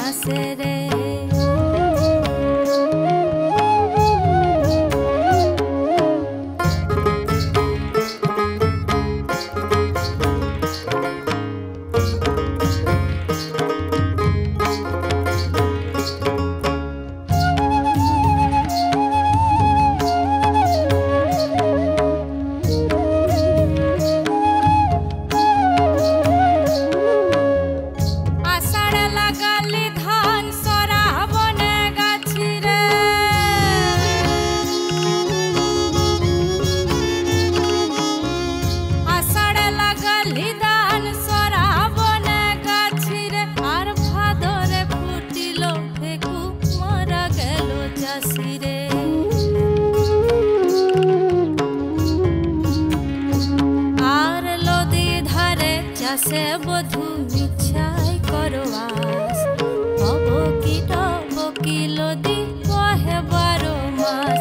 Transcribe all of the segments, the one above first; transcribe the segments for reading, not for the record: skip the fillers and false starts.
হাসে রে। চাষে বধু মিছাই করবাস হব কি লদি কহে 12 মাস।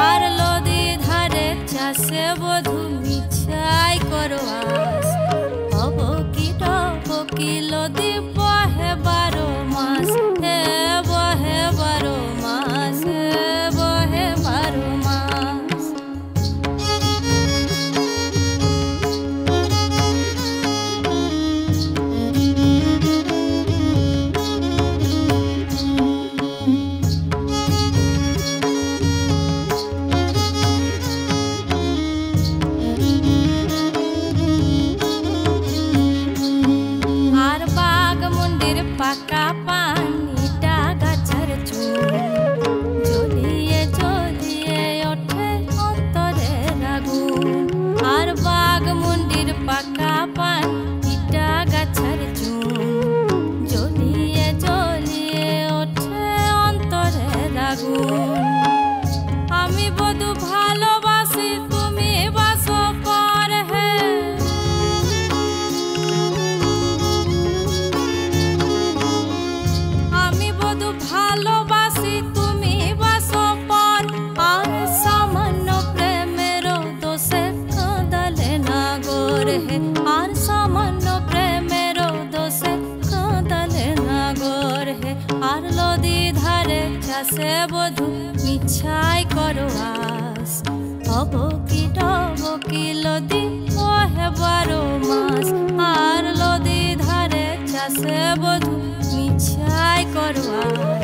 আর লদি ধারে চাষে বধু মিছাই করবাস হব কি লদি বহে 12 মাস। হে বহে 12 মাস, বহে 12 মাস। পাকা পানিটা গাছের চুল জ্বলিয়ে জ্বলিয়ে ওঠে অন্তরের আগুন। আর বাঘমুন্ডির পাকা পানিটা গাছের চুল জ্বলিয়ে জ্বলিয়ে ওঠে অন্তরের আগুন। আমি বধু ভালোবাসি তুমি বাসো পর হে। ভালোবাসি তুমি বাসো পর। আর সামান্য প্রেমের দোষে কাঁদালে না গোরে হে। আর সামান্য প্রেমের দোষে কাঁদালে না গোরে হে। আর লদি ধারে চাষে বধু মিছাই করবাস হব কি লদি কহে 12 মাস। আর লদি ধারে চাষে বধু মিছাই করবাস।